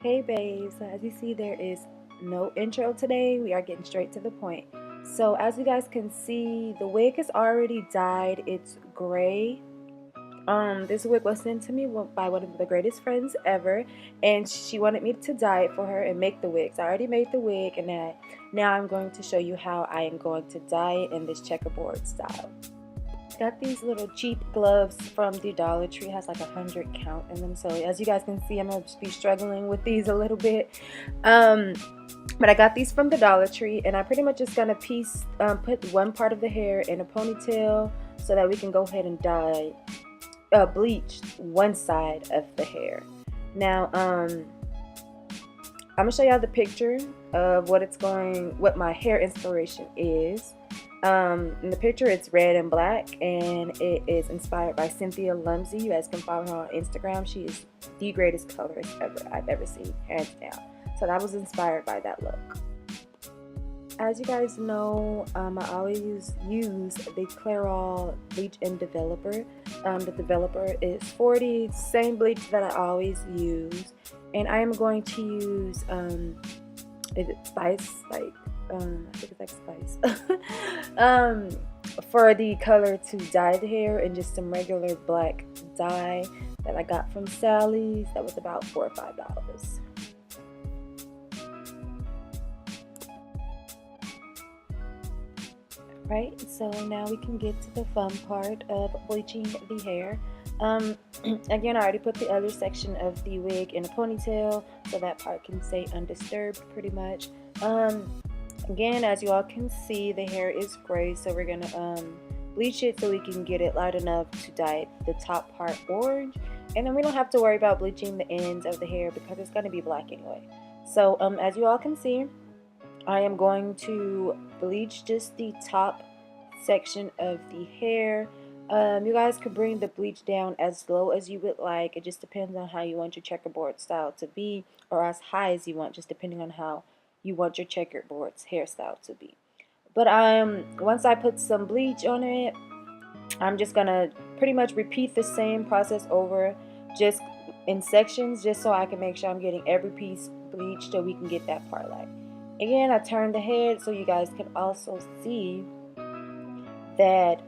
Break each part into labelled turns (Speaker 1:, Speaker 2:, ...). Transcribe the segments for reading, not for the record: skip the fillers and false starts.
Speaker 1: Hey babes, so as you see there is no intro today. We are getting straight to the point. So as you guys can see, the wig is already dyed. It's gray. This wig was sent to me by one of the greatest friends ever, and she wanted me to dye it for her and make the wigs. I already made the wig, and now I'm going to show you how I am going to dye it in this checkerboard style. Got these little cheap gloves from the Dollar Tree. It has like 100 count in them, so as you guys can see, I'm gonna be struggling with these a little bit. But I got these from the Dollar Tree, and I pretty much just gonna put one part of the hair in a ponytail so that we can go ahead and bleach one side of the hair. Now I'm gonna show y'all the picture of what my hair inspiration is. In the picture it's red and black, and it is inspired by Cynthia Lumzy. You guys can follow her on Instagram. She is the greatest colorist I've ever seen, hands down. So that was inspired by that look. As you guys know, I always use the Clairol bleach and developer. The developer is 40, same bleach that I always use, and I am going to use is it spice, like I think it's like spice for the color to dye the hair, and just some regular black dye that I got from Sally's. That was about $4 or $5. Right, so now we can get to the fun part of bleaching the hair. Again, I already put the other section of the wig in a ponytail, so that part can stay undisturbed pretty much. Again, as you all can see, the hair is gray, so we're gonna bleach it so we can get it light enough to dye the top part orange, and then we don't have to worry about bleaching the ends of the hair because it's gonna be black anyway. So as you all can see, I am going to bleach just the top section of the hair. You guys could bring the bleach down as low as you would like. It just depends on how you want your checkerboard style to be, or as high as you want, just depending on how you want your checkerboard's hairstyle to be. But once I put some bleach on it, I'm just gonna pretty much repeat the same process over, just in sections, just so I can make sure I'm getting every piece bleached so we can get that part light. Again, I turned the head so you guys can also see that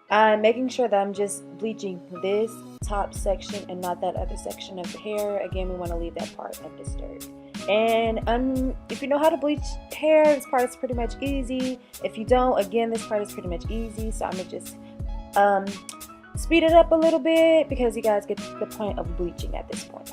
Speaker 1: I'm making sure that I'm just bleaching this top section and not that other section of the hair. Again, we want to leave that part undisturbed. And if you know how to bleach hair, this part is pretty much easy. If you don't, again, this part is pretty much easy. So I'm going to just speed it up a little bit because you guys get the point of bleaching at this point.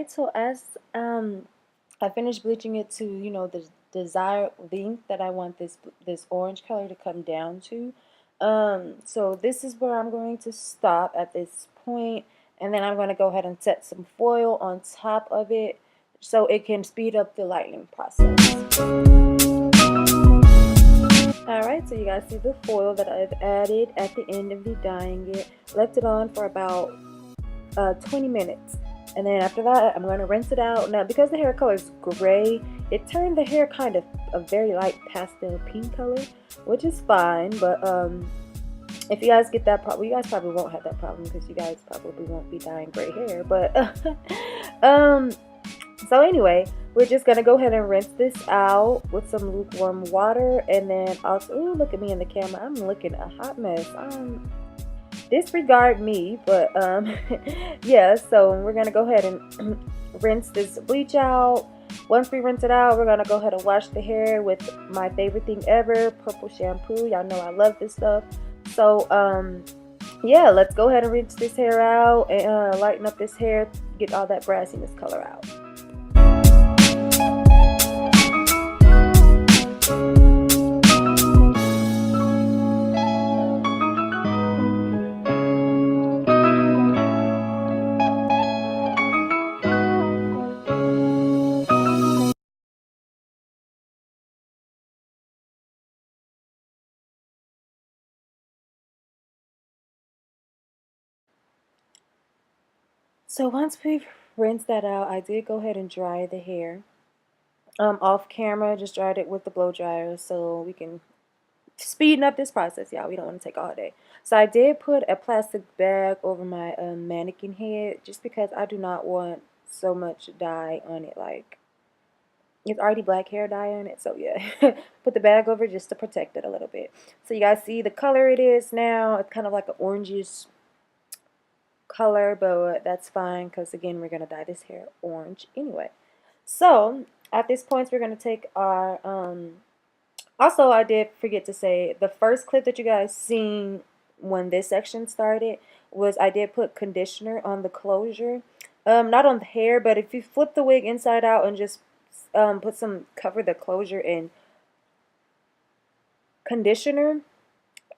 Speaker 1: right, so as I finished bleaching it to, the desired length that I want this orange color to come down to. So this is where I'm going to stop at this point, and then I'm going to go ahead and set some foil on top of it so it can speed up the lightening process. Alright, so you guys see the foil that I've added at the end of the dyeing it. Left it on for about 20 minutes. And then after that, I'm going to rinse it out. Now, because the hair color is gray, it turned the hair kind of a very light pastel pink color, which is fine. But if you guys get that problem, you guys probably won't have that problem because you guys probably won't be dyeing gray hair. But so anyway, we're just going to go ahead and rinse this out with some lukewarm water. And then also, ooh, look at me in the camera. I'm looking a hot mess. Disregard me, but yeah, so we're gonna go ahead and rinse this bleach out. Once we rinse it out, we're gonna go ahead and wash the hair with my favorite thing ever, purple shampoo. Y'all know I love this stuff. So yeah, let's go ahead and rinse this hair out and lighten up this hair, get all that brassiness color out. So once we've rinsed that out, I did go ahead and dry the hair. Off camera, just dried it with the blow dryer so we can speeding up this process, y'all. We don't want to take all day. So I did put a plastic bag over my mannequin head just because I do not want so much dye on it. Like, it's already black hair dye on it, so yeah. Put the bag over just to protect it a little bit. So you guys see the color it is now. It's kind of like an orangish color, but that's fine because again, we're gonna dye this hair orange anyway. So at this point, we're gonna take our also, I did forget to say, the first clip that you guys seen when this section started was I did put conditioner on the closure. Not on the hair, but if you flip the wig inside out and just cover the closure in conditioner,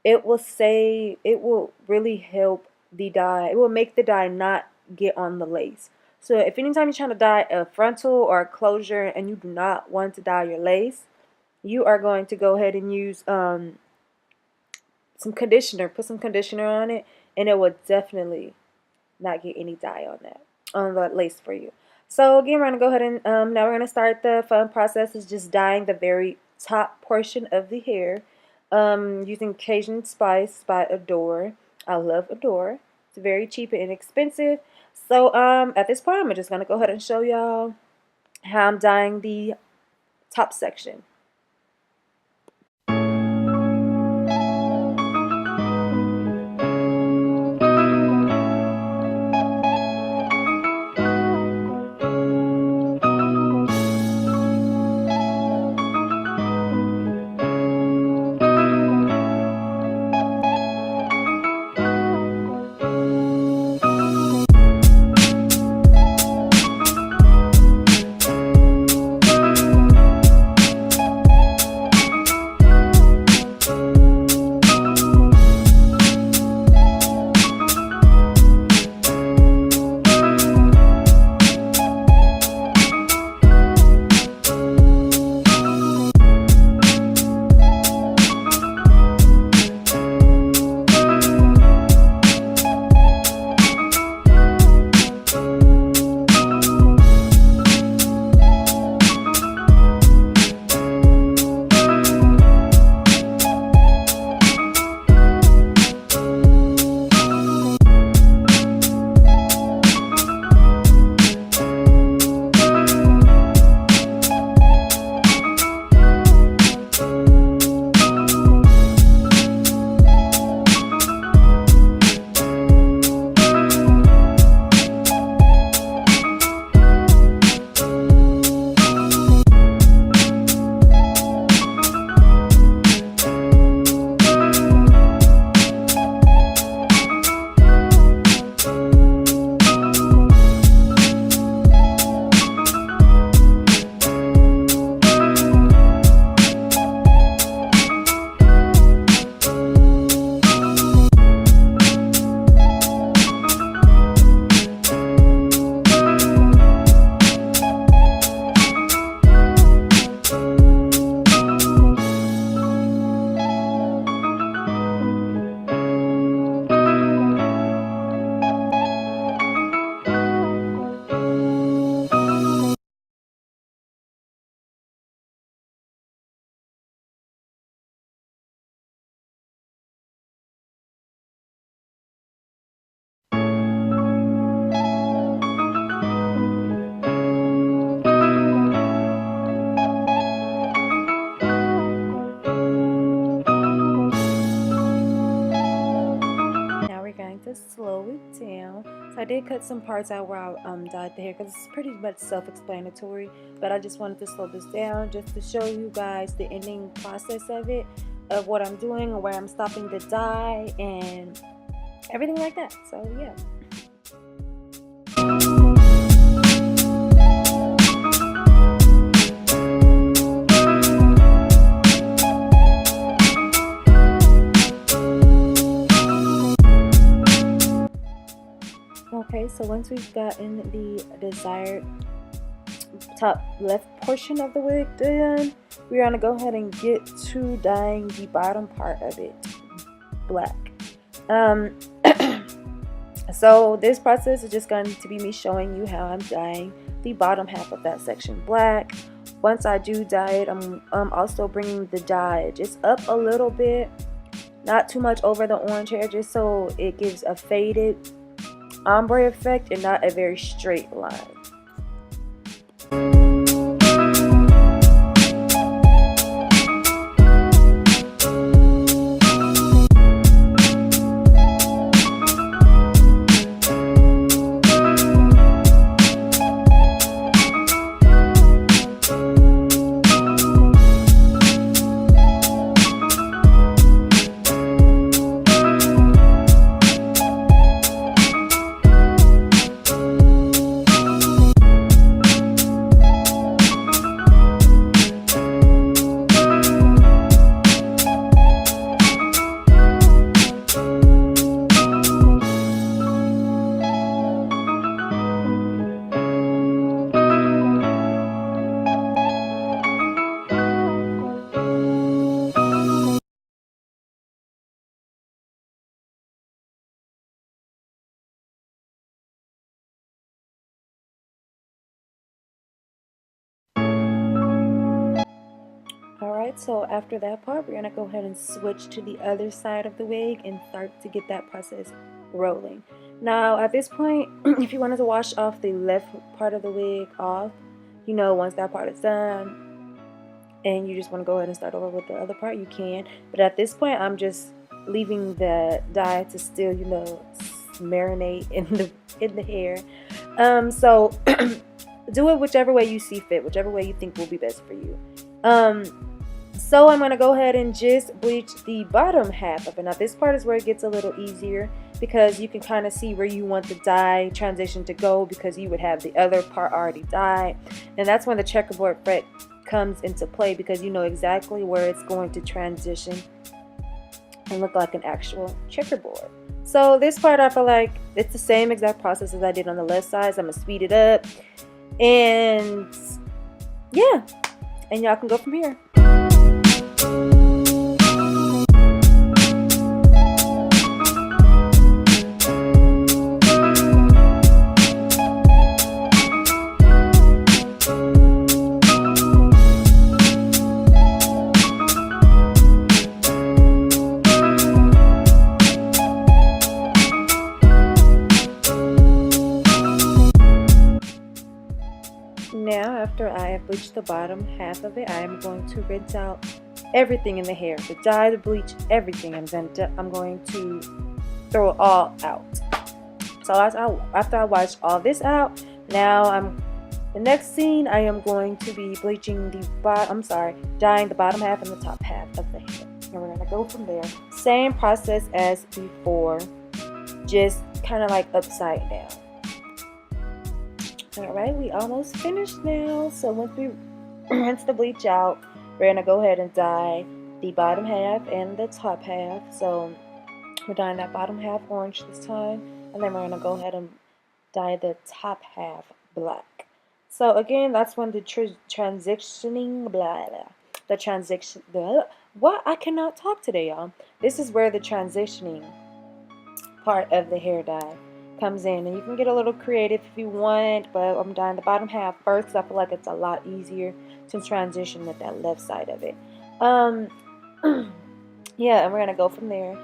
Speaker 1: it will really help the dye. It will make the dye not get on the lace. So if anytime you're trying to dye a frontal or a closure and you do not want to dye your lace, you are going to go ahead and use some conditioner. Put some conditioner on it, and it will definitely not get any dye on the lace for you. So again, we're going to go ahead and now we're going to start the fun process. Is just dyeing the very top portion of the hair using Cajun Spice by Adore. I love Adore. It's very cheap and inexpensive. So at this point, I'm just going to go ahead and show y'all how I'm dyeing the top section. did cut some parts out where I dyed the hair because it's pretty much self-explanatory, but I just wanted to slow this down just to show you guys the ending process of it, of what I'm doing or where I'm stopping the dye and everything like that. So yeah. Okay, so once we've gotten the desired top left portion of the wig done, we're gonna go ahead and get to dyeing the bottom part of it black. So this process is just going to be me showing you how I'm dyeing the bottom half of that section black. Once I do dye it, I'm also bringing the dye just up a little bit, not too much over the orange hair, just so it gives a faded ombre effect and not a very straight line. Alright, so after that part, we're going to go ahead and switch to the other side of the wig and start to get that process rolling. Now, at this point, if you wanted to wash off the left part of the wig off, you know, once that part is done, and you just want to go ahead and start over with the other part, you can. But at this point, I'm just leaving the dye to still, you know, marinate in the hair. So do it whichever way you see fit, whichever way you think will be best for you. So I'm going to go ahead and just bleach the bottom half of it. Now this part is where it gets a little easier because you can kind of see where you want the dye transition to go because you would have the other part already dyed. And that's when the checkerboard effect comes into play because you know exactly where it's going to transition and look like an actual checkerboard. So this part I feel like it's the same exact process as I did on the left side. So I'm going to speed it up and yeah, and y'all can go from here. Now, after I have bleached the bottom half of it, I am going to rinse out everything in the hair. The dye, the bleach, everything. I'm going to throw it all out. So after I wash all this out, now the next scene I am going to be bleaching the dyeing the bottom half and the top half of the hair. And we're gonna go from there. Same process as before, just kind of like upside down. Alright, we almost finished now. So once we rinse the bleach out, we're going to go ahead and dye the bottom half and the top half. So we're dyeing that bottom half orange this time. And then we're going to go ahead and dye the top half black. So again, that's when the transitioning, what? I cannot talk today, y'all. This is where the transitioning part of the hair dye comes in, and you can get a little creative if you want, but I'm dyeing the bottom half first because I feel like it's a lot easier to transition with that left side of it. Yeah, and we're gonna go from there.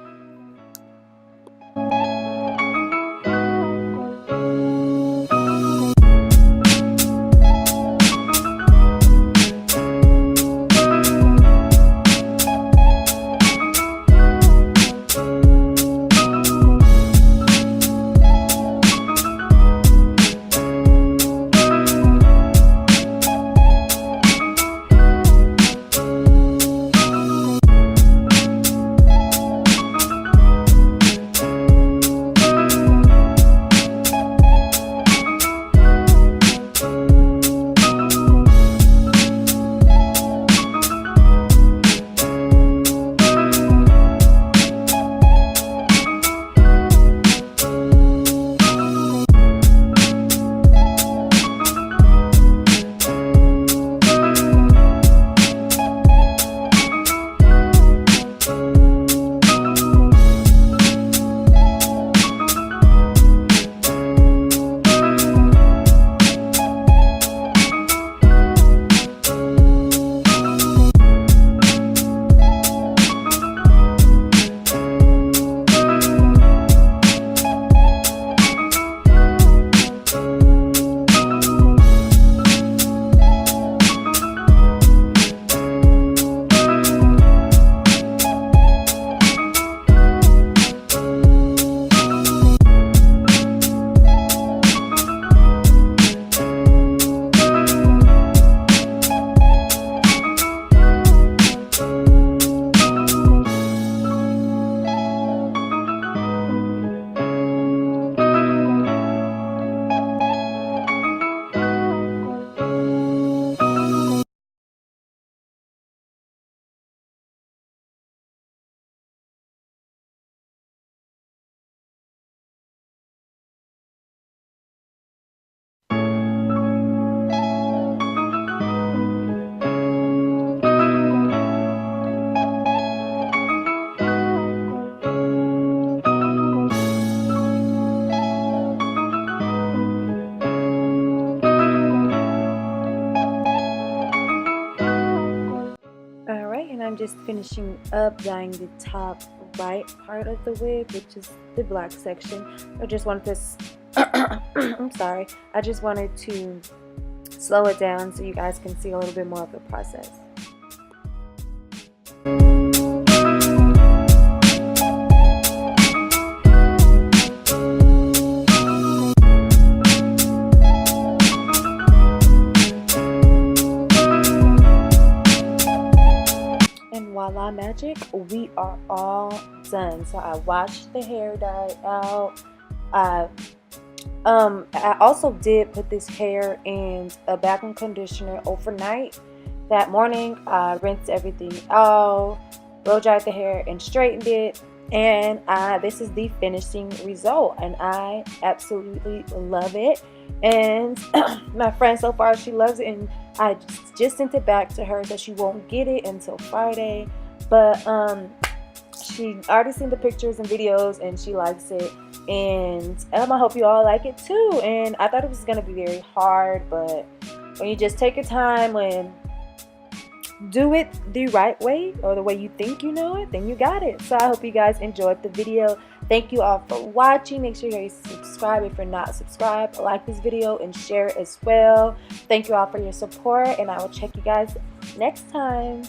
Speaker 1: just finishing up dyeing the top right part of the wig, which is the black section. I just wanted this I'm sorry, I just wanted to slow it down so you guys can see a little bit more of the process. Voila magic, we are all done. So I washed the hair dye out. I also did put this hair in a bathroom conditioner overnight. That morning I rinsed everything out, blow dried the hair and straightened it, and this is the finishing result, and I absolutely love it. And my friend so far, she loves it, and I just sent it back to her, so she won't get it until Friday. But she already seen the pictures and videos, and she likes it, and I hope you all like it too. And I thought it was gonna be very hard, but when you just take your time and do it the right way, or the way you think you know it, then you got it. So I hope you guys enjoyed the video. Thank you all for watching. Make sure you subscribe if you're not subscribed, like this video and share it as well. Thank you all for your support, and I will check you guys next time.